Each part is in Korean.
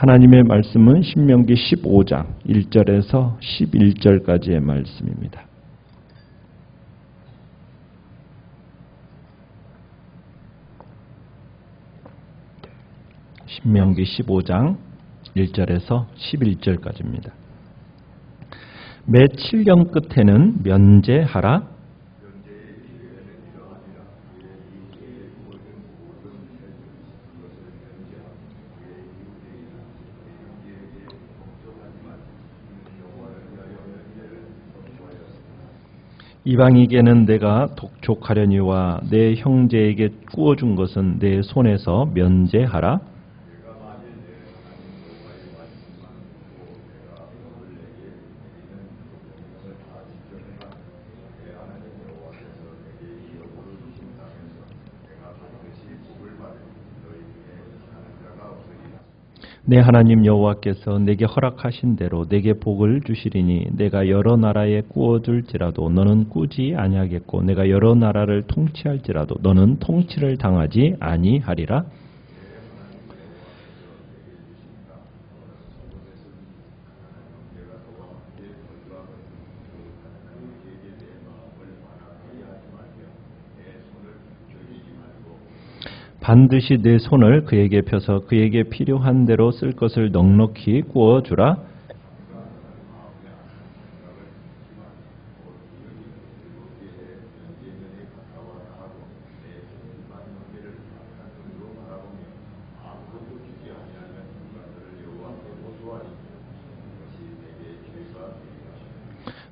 하나님의 말씀은 신명기 15장 1절에서 11절까지의 말씀입니다. 신명기 15장 1절에서 11절까지입니다. 매 7년 끝에는 면제하라. 이방에게는 내가 독촉하려니와 내 형제에게 구워준 것은 내 손에서 면제하라. 내 하나님 여호와께서 내게 허락하신 대로 내게 복을 주시리니 내가 여러 나라에 구워줄지라도 너는 꾸지 아니하겠고 내가 여러 나라를 통치할지라도 너는 통치를 당하지 아니하리라. 반드시 내 손을 그에게 펴서 그에게 필요한 대로 쓸 것을 넉넉히 구워주라.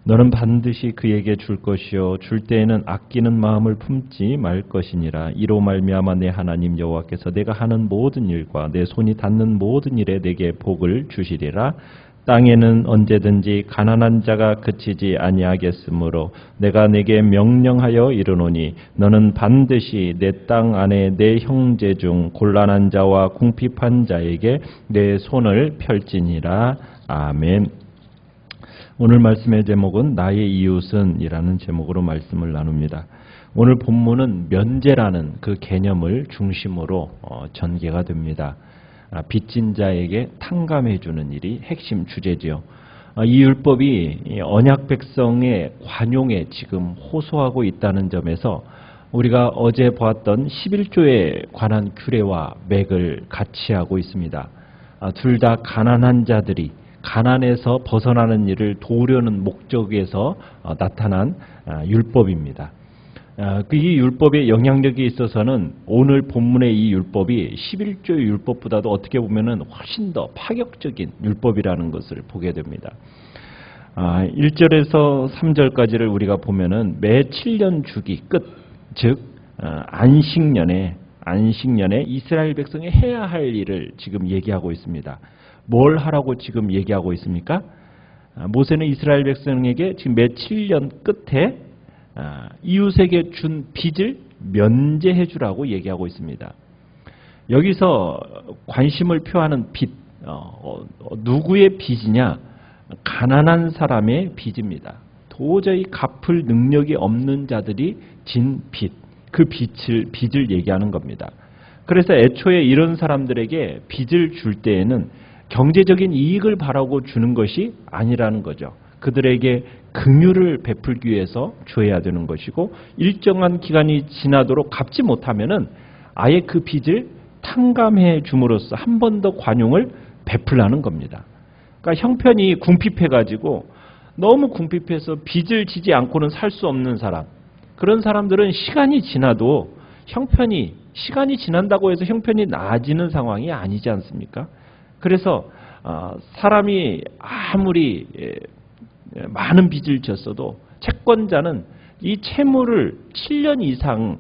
너는 반드시 그에게 줄 것이요 줄 때에는 아끼는 마음을 품지 말 것이니라. 이로 말미암아 내 하나님 여호와께서 내가 하는 모든 일과 내 손이 닿는 모든 일에 내게 복을 주시리라. 땅에는 언제든지 가난한 자가 그치지 아니하겠으므로 내가 내게 명령하여 이르노니 너는 반드시 내 땅 안에 내 형제 중 곤란한 자와 궁핍한 자에게 내 손을 펼지니라. 아멘. 오늘 말씀의 제목은 나의 이웃은 이라는 제목으로 말씀을 나눕니다. 오늘 본문은 면제라는 그 개념을 중심으로 전개가 됩니다. 빚진 자에게 탕감해 주는 일이 핵심 주제지요. 이 율법이 언약 백성의 관용에 지금 호소하고 있다는 점에서 우리가 어제 보았던 11조에 관한 규례와 맥을 같이 하고 있습니다. 둘 다 가난한 자들이 가난에서 벗어나는 일을 도우려는 목적에서 나타난 율법입니다. 이 율법의 영향력이 있어서는 오늘 본문의 이 율법이 11조의 율법보다도 어떻게 보면 훨씬 더 파격적인 율법이라는 것을 보게 됩니다. 1절에서 3절까지를 우리가 보면은 매 7년 주기 끝, 즉 안식년에 이스라엘 백성이 해야 할 일을 지금 얘기하고 있습니다. 뭘 하라고 지금 얘기하고 있습니까? 모세는 이스라엘 백성에게 지금 매 7년 끝에 이웃에게 준 빚을 면제해 주라고 얘기하고 있습니다. 여기서 관심을 표하는 빚, 누구의 빚이냐? 가난한 사람의 빚입니다. 도저히 갚을 능력이 없는 자들이 진 빚, 그 빚을 얘기하는 겁니다. 그래서 애초에 이런 사람들에게 빚을 줄 때에는 경제적인 이익을 바라고 주는 것이 아니라는 거죠. 그들에게 긍휼을 베풀기 위해서 줘야 되는 것이고 일정한 기간이 지나도록 갚지 못하면은 아예 그 빚을 탕감해 줌으로써 한 번 더 관용을 베풀라는 겁니다. 그러니까 형편이 궁핍해가지고 너무 궁핍해서 빚을 지지 않고는 살 수 없는 사람, 그런 사람들은 시간이 지나도 시간이 지난다고 해서 형편이 나아지는 상황이 아니지 않습니까? 그래서 사람이 아무리 많은 빚을 졌어도 채권자는 이 채무를 7년 이상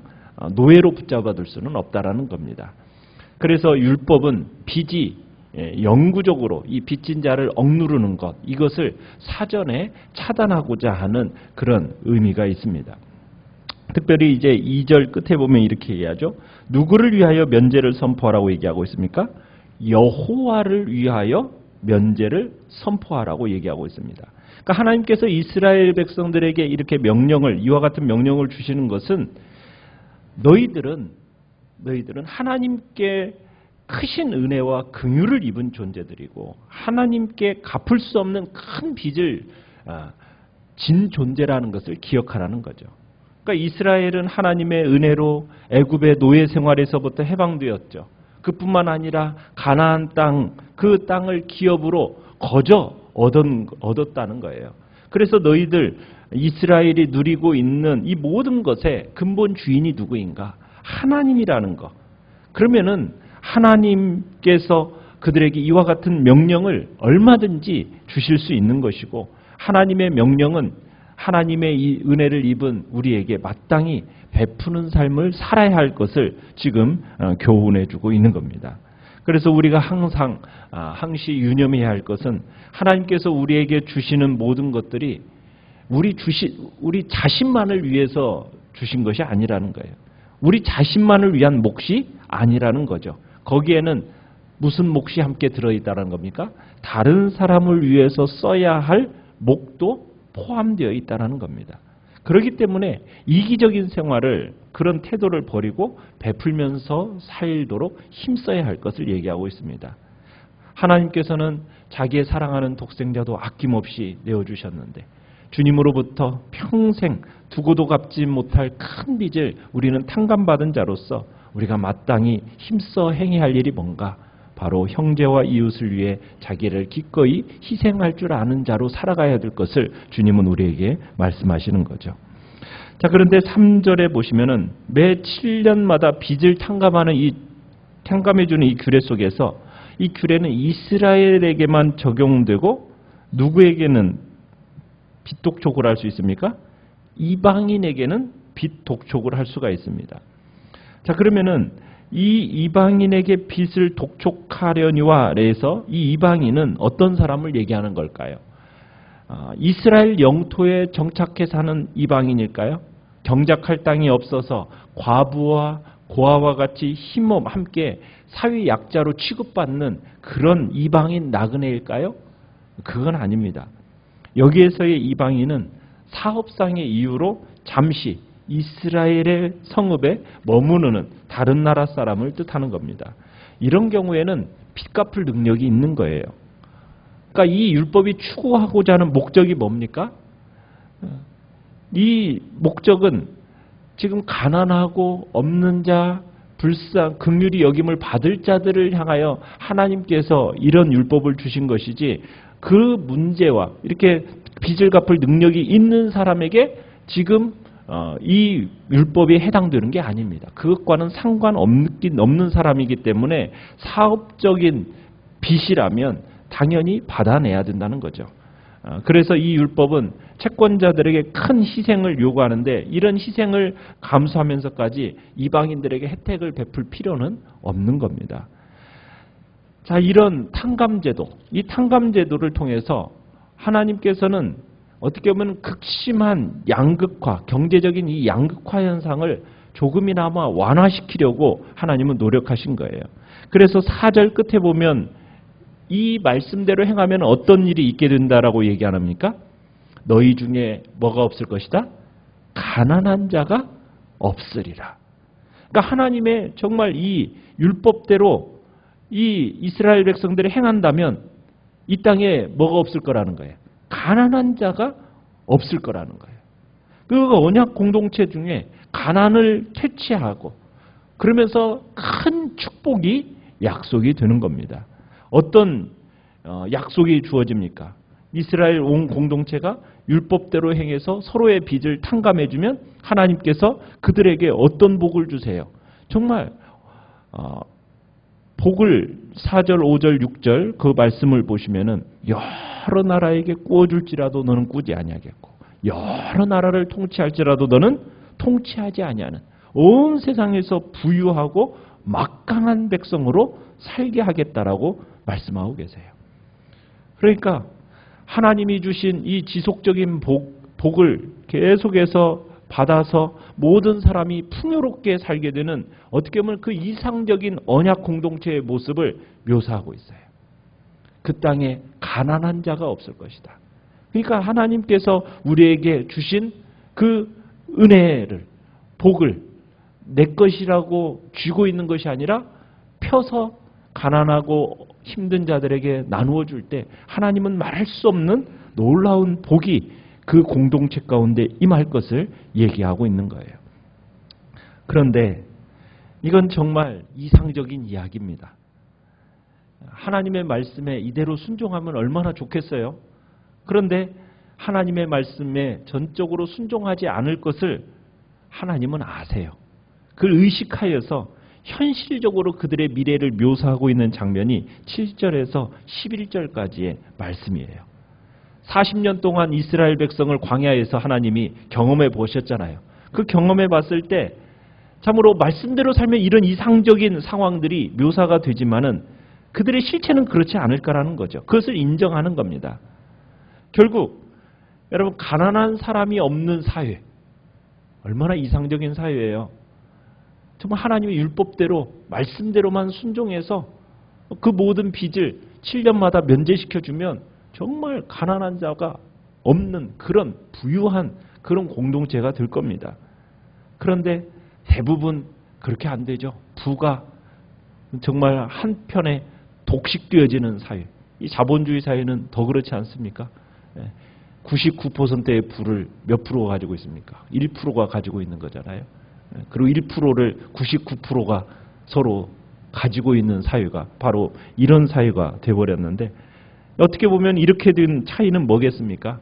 노예로 붙잡아둘 수는 없다라는 겁니다. 그래서 율법은 빚이 영구적으로 이 빚진 자를 억누르는 것, 이것을 사전에 차단하고자 하는 그런 의미가 있습니다. 특별히 이제 2절 끝에 보면 이렇게 얘기하죠. 누구를 위하여 면제를 선포하라고 얘기하고 있습니까? 여호와를 위하여 면제를 선포하라고 얘기하고 있습니다. 그러니까 하나님께서 이스라엘 백성들에게 이렇게 이와 같은 명령을 주시는 것은 너희들은 하나님께 크신 은혜와 긍휼을 입은 존재들이고 하나님께 갚을 수 없는 큰 빚을 진 존재라는 것을 기억하라는 거죠. 그러니까 이스라엘은 하나님의 은혜로 애굽의 노예 생활에서부터 해방되었죠. 그뿐만 아니라 가나안 땅, 그 땅을 기업으로 거저 얻었다는 거예요. 그래서 너희들 이스라엘이 누리고 있는 이 모든 것의 근본 주인이 누구인가? 하나님이라는 거. 그러면은 하나님께서 그들에게 이와 같은 명령을 얼마든지 주실 수 있는 것이고, 하나님의 명령은 하나님의 이 은혜를 입은 우리에게 마땅히 베푸는 삶을 살아야 할 것을 지금 교훈해 주고 있는 겁니다. 그래서 우리가 항상 항시 유념해야 할 것은 하나님께서 우리에게 주시는 모든 것들이 우리 자신만을 위해서 주신 것이 아니라는 거예요. 우리 자신만을 위한 몫이 아니라는 거죠. 거기에는 무슨 몫이 함께 들어있다는 겁니까? 다른 사람을 위해서 써야 할 몫도 포함되어 있다는 겁니다. 그렇기 때문에 이기적인 생활을, 그런 태도를 버리고 베풀면서 살도록 힘써야 할 것을 얘기하고 있습니다. 하나님께서는 자기의 사랑하는 독생자도 아낌없이 내어주셨는데 주님으로부터 평생 두고도 갚지 못할 큰 빚을 우리는 탕감받은 자로서 우리가 마땅히 힘써 행해야 할 일이 뭔가? 바로 형제와 이웃을 위해 자기를 기꺼이 희생할 줄 아는 자로 살아가야 될 것을 주님은 우리에게 말씀하시는 거죠. 자, 그런데 3절에 보시면은 매 7년마다 빚을 탕감해주는 이 규례 속에서 이 규례는 이스라엘에게만 적용되고 누구에게는 빚 독촉을 할 수 있습니까? 이방인에게는 빚 독촉을 할 수가 있습니다. 자, 그러면은 이 이방인에게 빚을 독촉하려니와 해서 이 이방인은 어떤 사람을 얘기하는 걸까요? 이스라엘 영토에 정착해 사는 이방인일까요? 경작할 땅이 없어서 과부와 고아와 같이 힘없 함께 사회 약자로 취급받는 그런 이방인 나그네일까요? 그건 아닙니다. 여기에서의 이방인은 사업상의 이유로 잠시 이스라엘의 성읍에 머무르는 다른 나라 사람을 뜻하는 겁니다. 이런 경우에는 빚 갚을 능력이 있는 거예요. 그러니까 이 율법이 추구하고자 하는 목적이 뭡니까? 이 목적은 지금 가난하고 없는 자, 불쌍, 긍휼히 여김을 받을 자들을 향하여 하나님께서 이런 율법을 주신 것이지, 그 문제와 이렇게 빚을 갚을 능력이 있는 사람에게 지금 이 율법이 해당되는 게 아닙니다. 그것과는 상관없는 사람이기 때문에 사업적인 빚이라면 당연히 받아내야 된다는 거죠. 그래서 이 율법은 채권자들에게 큰 희생을 요구하는데 이런 희생을 감수하면서까지 이방인들에게 혜택을 베풀 필요는 없는 겁니다. 자, 이런 탕감제도, 이 탕감제도를 통해서 하나님께서는 어떻게 보면 극심한 양극화, 경제적인 이 양극화 현상을 조금이나마 완화시키려고 하나님은 노력하신 거예요. 그래서 4절 끝에 보면 이 말씀대로 행하면 어떤 일이 있게 된다라고 얘기 안 합니까? 너희 중에 뭐가 없을 것이다? 가난한 자가 없으리라. 그러니까 하나님의 정말 이 율법대로 이 이스라엘 백성들이 행한다면 이 땅에 뭐가 없을 거라는 거예요. 가난한 자가 없을 거라는 거예요. 그 언약 공동체 중에 가난을 퇴치하고 그러면서 큰 축복이 약속이 되는 겁니다. 어떤 약속이 주어집니까? 이스라엘 온 공동체가 율법대로 행해서 서로의 빚을 탕감해주면 하나님께서 그들에게 어떤 복을 주세요? 정말 복을 4절, 5절, 6절 그 말씀을 보시면은 여러 나라에게 꾸어줄지라도 너는 꾸지 아니하겠고 여러 나라를 통치할지라도 너는 통치하지 아니하는 온 세상에서 부유하고 막강한 백성으로 살게 하겠다라고 말씀하고 계세요. 그러니까 하나님이 주신 이 지속적인 복을 계속해서 받아서 모든 사람이 풍요롭게 살게 되는 어떻게 보면 그 이상적인 언약 공동체의 모습을 묘사하고 있어요. 그 땅에 가난한 자가 없을 것이다. 그러니까 하나님께서 우리에게 주신 그 은혜를, 복을 내 것이라고 쥐고 있는 것이 아니라 펴서 가난하고 힘든 자들에게 나누어 줄 때 하나님은 말할 수 없는 놀라운 복이 그 공동체 가운데 임할 것을 얘기하고 있는 거예요. 그런데 이건 정말 이상적인 이야기입니다. 하나님의 말씀에 이대로 순종하면 얼마나 좋겠어요? 그런데 하나님의 말씀에 전적으로 순종하지 않을 것을 하나님은 아세요. 그걸 의식하여서 현실적으로 그들의 미래를 묘사하고 있는 장면이 7절에서 11절까지의 말씀이에요. 40년 동안 이스라엘 백성을 광야에서 하나님이 경험해 보셨잖아요. 그 경험해 봤을 때 참으로 말씀대로 살면 이런 이상적인 상황들이 묘사가 되지만은 그들의 실체는 그렇지 않을까라는 거죠. 그것을 인정하는 겁니다. 결국 여러분 가난한 사람이 없는 사회, 얼마나 이상적인 사회예요. 정말 하나님의 율법대로 말씀대로만 순종해서 그 모든 빚을 7년마다 면제시켜주면 정말 가난한 자가 없는 그런 부유한 그런 공동체가 될 겁니다. 그런데 대부분 그렇게 안 되죠. 부가 정말 한편에 독식되어지는 사회. 이 자본주의 사회는 더 그렇지 않습니까? 99%의 부를 몇 프로가 가지고 있습니까? 1%가 가지고 있는 거잖아요. 그리고 1%를 99%가 서로 가지고 있는 사회가 바로 이런 사회가 되어버렸는데 어떻게 보면 이렇게 된 차이는 뭐겠습니까?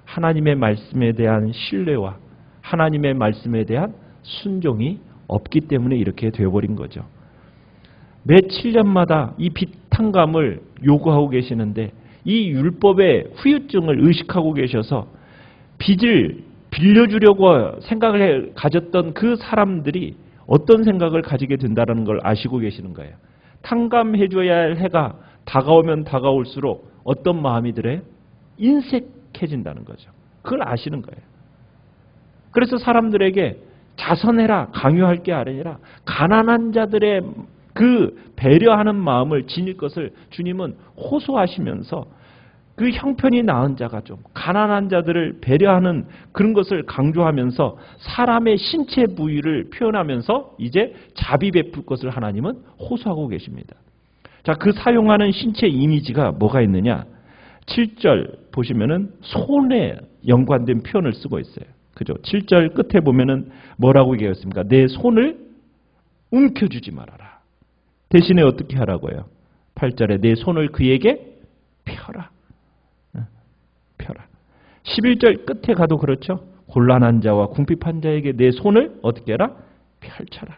하나님의 말씀에 대한 신뢰와 하나님의 말씀에 대한 순종이 없기 때문에 이렇게 되어버린 거죠. 매 7년마다 이 빚 탕감을 요구하고 계시는데 이 율법의 후유증을 의식하고 계셔서 빚을 빌려주려고 생각을 가졌던 그 사람들이 어떤 생각을 가지게 된다는 걸 아시고 계시는 거예요. 탕감해줘야 할 해가 다가오면 다가올수록 어떤 마음이 들어요? 인색해진다는 거죠. 그걸 아시는 거예요. 그래서 사람들에게 자선해라 강요할 게 아니라 가난한 자들의 그 배려하는 마음을 지닐 것을 주님은 호소하시면서 그 형편이 나은 자가 좀 가난한 자들을 배려하는 그런 것을 강조하면서 사람의 신체 부위를 표현하면서 이제 자비 베풀 것을 하나님은 호소하고 계십니다. 자, 그 사용하는 신체 이미지가 뭐가 있느냐? 7절 보시면은 손에 연관된 표현을 쓰고 있어요. 그죠? 7절 끝에 보면은 뭐라고 얘기했습니까? 내 손을 움켜주지 말아라. 대신에 어떻게 하라고요? 8절에 내 손을 그에게 펴라. 펴라. 11절 끝에 가도 그렇죠. 곤란한 자와 궁핍한 자에게 내 손을 어떻게 해라? 펼쳐라.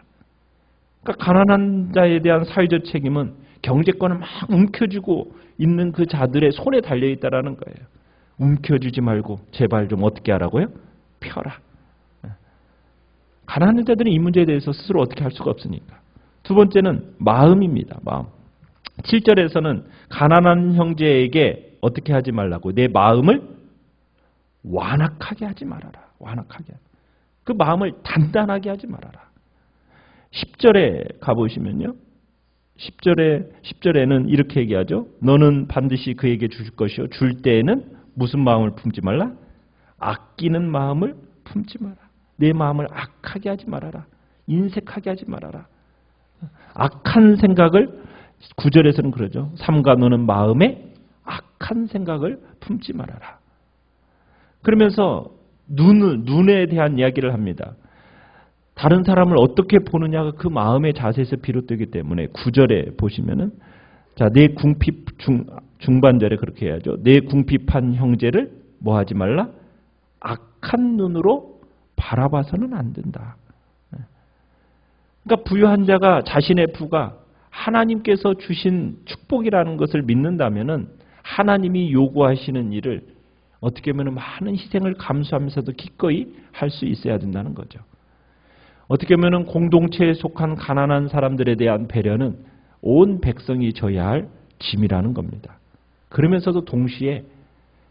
그러니까 가난한 자에 대한 사회적 책임은 경제권을 막 움켜쥐고 있는 그 자들의 손에 달려있다라는 거예요. 움켜쥐지 말고 제발 좀 어떻게 하라고요? 펴라. 가난한 자들은 이 문제에 대해서 스스로 어떻게 할 수가 없으니까. 두 번째는 마음입니다. 마음. 7절에서는 가난한 형제에게 어떻게 하지 말라고? 내 마음을 완악하게 하지 말아라. 완악하게. 그 마음을 단단하게 하지 말아라. 10절에 가보시면요. 10절에는 이렇게 얘기하죠. 너는 반드시 그에게 줄 것이요. 줄 때에는 무슨 마음을 품지 말라? 아끼는 마음을 품지 마라. 내 마음을 악하게 하지 말아라. 인색하게 하지 말아라. 악한 생각을 9절에서는 그러죠. 삼가 너는 마음에 악한 생각을 품지 말아라. 그러면서 눈에 대한 이야기를 합니다. 다른 사람을 어떻게 보느냐가 그 마음의 자세에서 비롯되기 때문에 9절에 보시면은 자, 내 궁핍 중반절에 그렇게 해야죠. 내 궁핍한 형제를 뭐 하지 말라? 악한 눈으로 바라봐서는 안 된다. 그러니까 부유한 자가 자신의 부가 하나님께서 주신 축복이라는 것을 믿는다면은 하나님이 요구하시는 일을 어떻게 보면 많은 희생을 감수하면서도 기꺼이 할 수 있어야 된다는 거죠. 어떻게 보면 공동체에 속한 가난한 사람들에 대한 배려는 온 백성이 져야 할 짐이라는 겁니다. 그러면서도 동시에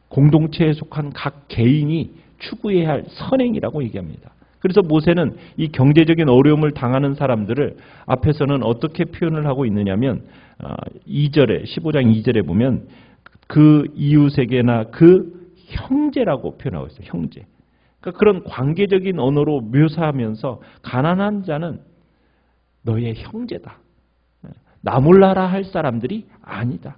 공동체에 속한 각 개인이 추구해야 할 선행이라고 얘기합니다. 그래서 모세는 이 경제적인 어려움을 당하는 사람들을 앞에서는 어떻게 표현을 하고 있느냐면 2절에 15장 2절에 보면 그 이웃에게나 그 형제라고 표현하고 있어요. 형제. 그러니까 그런 관계적인 언어로 묘사하면서 가난한 자는 너의 형제다. 나 몰라라 할 사람들이 아니다.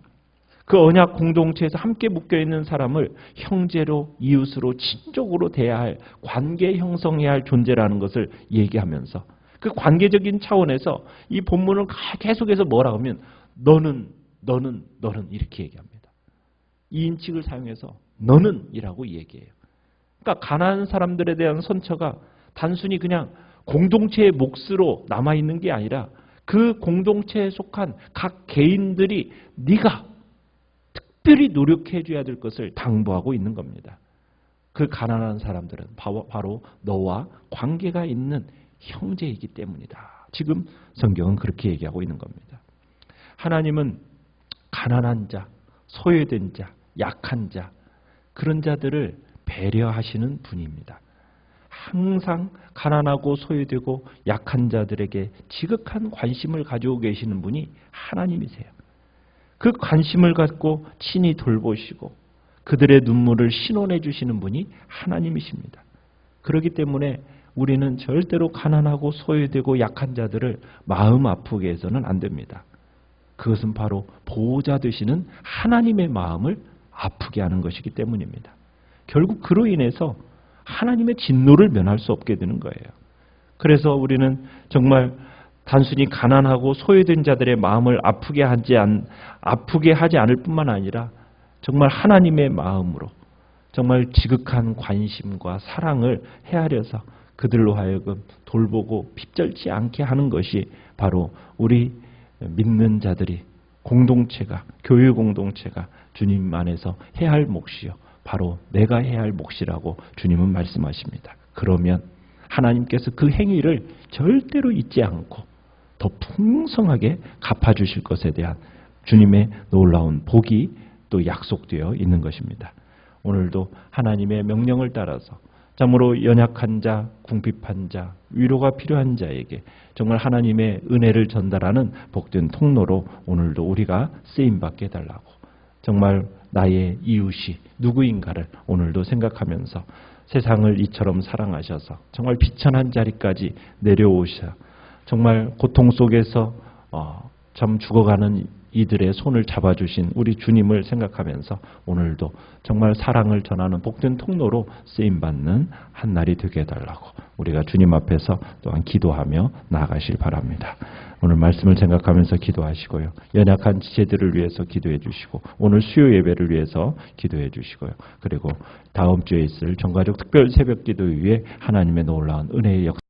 그 언약 공동체에서 함께 묶여있는 사람을 형제로, 이웃으로, 친족으로 대해야 할, 관계 형성해야 할 존재라는 것을 얘기하면서 그 관계적인 차원에서 이 본문을 계속해서 뭐라고 하면 너는 이렇게 얘기합니다. 이인칙을 사용해서 너는 이라고 얘기해요. 그러니까 가난한 사람들에 대한 선처가 단순히 그냥 공동체의 몫으로 남아있는 게 아니라 그 공동체에 속한 각 개인들이 네가 특별히 노력해 줘야 될 것을 당부하고 있는 겁니다. 그 가난한 사람들은 바로 너와 관계가 있는 형제이기 때문이다. 지금 성경은 그렇게 얘기하고 있는 겁니다. 하나님은 가난한 자, 소외된 자, 약한 자, 그런 자들을 배려하시는 분입니다. 항상 가난하고 소외되고 약한 자들에게 지극한 관심을 가지고 계시는 분이 하나님이세요. 그 관심을 갖고 친히 돌보시고 그들의 눈물을 신원해 주시는 분이 하나님이십니다. 그렇기 때문에 우리는 절대로 가난하고 소외되고 약한 자들을 마음 아프게 해서는 안 됩니다. 그것은 바로 보호자 되시는 하나님의 마음을 아프게 하는 것이기 때문입니다. 결국 그로 인해서 하나님의 진노를 면할 수 없게 되는 거예요. 그래서 우리는 정말 단순히 가난하고 소외된 자들의 마음을 아프게 하지 않을 뿐만 아니라 정말 하나님의 마음으로 정말 지극한 관심과 사랑을 헤아려서 그들로 하여금 돌보고 핍절치 않게 하는 것이 바로 우리 믿는 자들이 공동체가, 교회 공동체가 주님 안에서 해야 할 몫이요. 바로 내가 해야 할 몫이라고 주님은 말씀하십니다. 그러면 하나님께서 그 행위를 절대로 잊지 않고 더 풍성하게 갚아주실 것에 대한 주님의 놀라운 복이 또 약속되어 있는 것입니다. 오늘도 하나님의 명령을 따라서 참으로 연약한 자, 궁핍한 자, 위로가 필요한 자에게 정말 하나님의 은혜를 전달하는 복된 통로로 오늘도 우리가 쓰임받게 해달라고 정말 나의 이웃이 누구인가를 오늘도 생각하면서 세상을 이처럼 사랑하셔서 정말 비천한 자리까지 내려오셔 정말 고통 속에서 참 죽어가는 이들의 손을 잡아주신 우리 주님을 생각하면서 오늘도 정말 사랑을 전하는 복된 통로로 쓰임받는 한 날이 되게 해달라고 우리가 주님 앞에서 또한 기도하며 나아가실 바랍니다. 오늘 말씀을 생각하면서 기도하시고요. 연약한 지체들을 위해서 기도해 주시고 오늘 수요 예배를 위해서 기도해 주시고요. 그리고 다음 주에 있을 전가족 특별 새벽 기도 위에 하나님의 놀라운 은혜의 역사